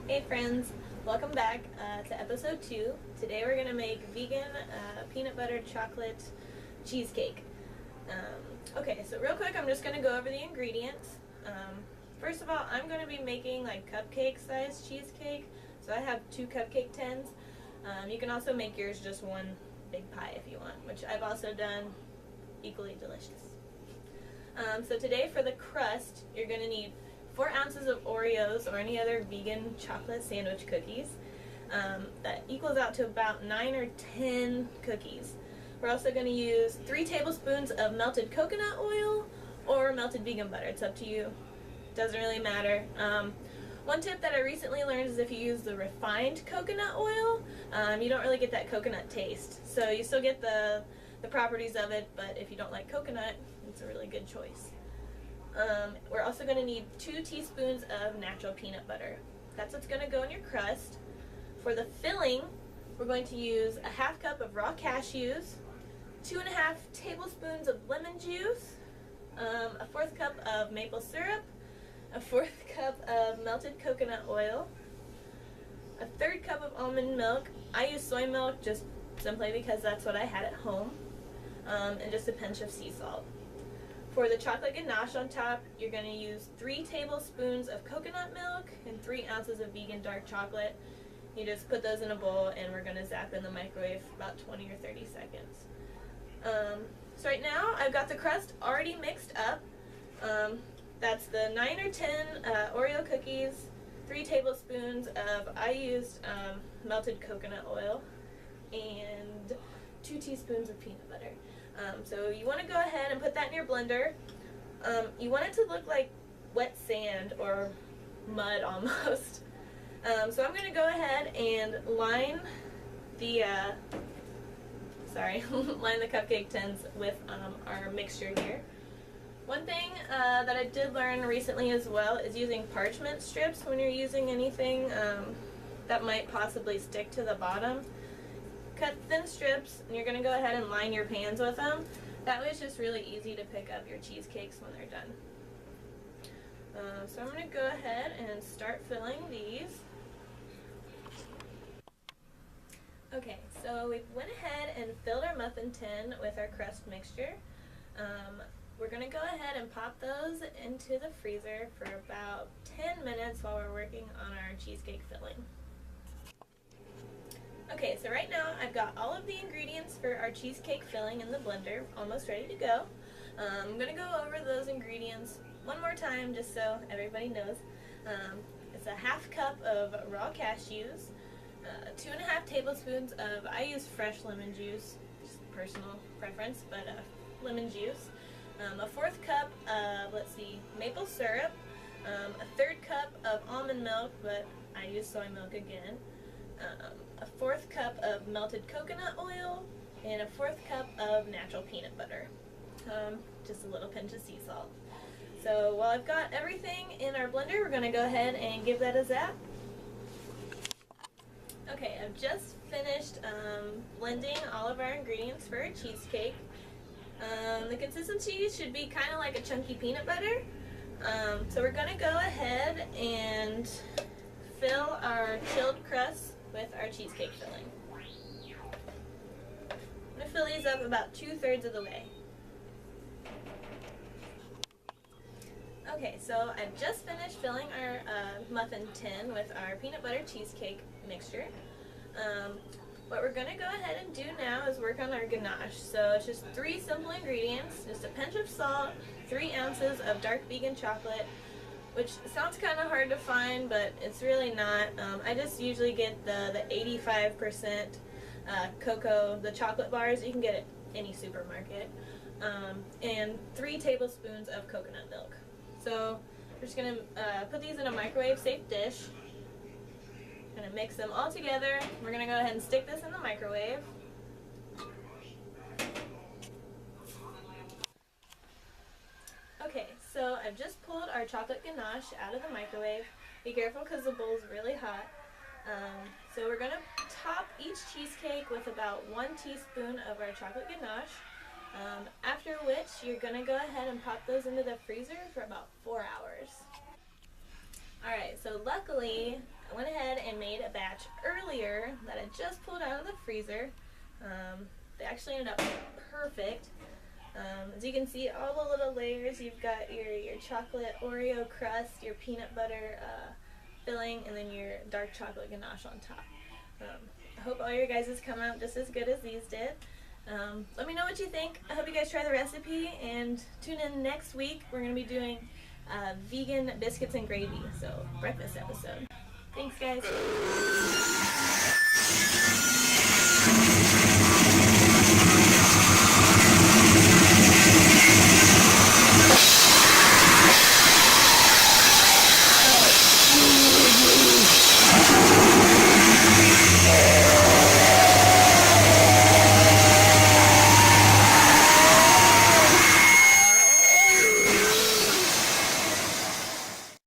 Hey friends, welcome back to episode 2. Today we're going to make vegan peanut butter chocolate cheesecake. Okay, so real quick I'm just going to go over the ingredients. First of all, I'm going to be making like cupcake size cheesecake. So I have 2 cupcake tins. You can also make yours just one big pie if you want, which I've also done, equally delicious. So today for the crust, you're going to need 4 ounces of Oreos or any other vegan chocolate sandwich cookies. That equals out to about 9 or 10 cookies. We're also going to use 3 tablespoons of melted coconut oil or melted vegan butter. It's up to you. Doesn't really matter. One tip that I recently learned is if you use the refined coconut oil, you don't really get that coconut taste. So you still get the properties of it, but if you don't like coconut, it's a really good choice. We're also going to need 2 teaspoons of natural peanut butter. That's what's going to go in your crust. For the filling, we're going to use a half cup of raw cashews, 2.5 tablespoons of lemon juice, a 1/4 cup of maple syrup, a 1/4 cup of melted coconut oil, a 1/3 cup of almond milk. I use soy milk just simply because that's what I had at home, and just a pinch of sea salt. For the chocolate ganache on top, you're going to use 3 tablespoons of coconut milk and 3 ounces of vegan dark chocolate. You just put those in a bowl and we're going to zap in the microwave for about 20 or 30 seconds. So right now I've got the crust already mixed up. That's the 9 or 10 Oreo cookies, 3 tablespoons of, I used melted coconut oil, and 2 teaspoons of peanut butter. So you want to go ahead and put that in your blender. You want it to look like wet sand or mud almost. So I'm going to go ahead and line the line the cupcake tins with our mixture here. One thing that I did learn recently as well is using parchment strips when you're using anything that might possibly stick to the bottom. Cut thin strips, and you're going to go ahead and line your pans with them. That way it's just really easy to pick up your cheesecakes when they're done. So I'm going to go ahead and start filling these. Okay, so we went ahead and filled our muffin tin with our crust mixture. We're going to go ahead and pop those into the freezer for about 10 minutes while we're working on our cheesecake filling. Okay, so right now I've got all of the ingredients for our cheesecake filling in the blender, almost ready to go. I'm going to go over those ingredients one more time just so everybody knows. It's a half cup of raw cashews, 2.5 tablespoons of, I use fresh lemon juice, just personal preference, but lemon juice, a 1/4 cup of, maple syrup, a 1/3 cup of almond milk, but I use soy milk again, a 1/4 cup of melted coconut oil, and a 1/4 cup of natural peanut butter. Just a little pinch of sea salt. So while I've got everything in our blender, we're going to go ahead and give that a zap. Okay, I've just finished blending all of our ingredients for a cheesecake. The consistency should be kind of like a chunky peanut butter. So we're going to go ahead and fill our chilled crust with our cheesecake filling. I'm going to fill these up about 2/3 of the way. Okay, so I've just finished filling our muffin tin with our peanut butter cheesecake mixture. What we're going to go ahead and do now is work on our ganache. So it's just 3 simple ingredients, just a pinch of salt, 3 ounces of dark vegan chocolate, which sounds kind of hard to find, but it's really not. I just usually get the 85% cocoa, the chocolate bars. You can get at any supermarket. And 3 tablespoons of coconut milk. So we're just going to put these in a microwave-safe dish. Going to mix them all together. We're going to go ahead and stick this in the microwave. Okay, so I've just pulled our chocolate ganache out of the microwave. Be careful because the bowl's really hot. So we're going to top each cheesecake with about 1 teaspoon of our chocolate ganache. After which you're going to go ahead and pop those into the freezer for about 4 hours. Alright, so luckily I went ahead and made a batch earlier that I just pulled out of the freezer. They actually ended up perfect. As you can see, all the little layers, you've got your chocolate Oreo crust, your peanut butter filling, and then your dark chocolate ganache on top. I hope all your guys' come out just as good as these did. Let me know what you think. I hope you guys try the recipe, and tune in next week. We're going to be doing vegan biscuits and gravy, so breakfast episode. Thanks, guys.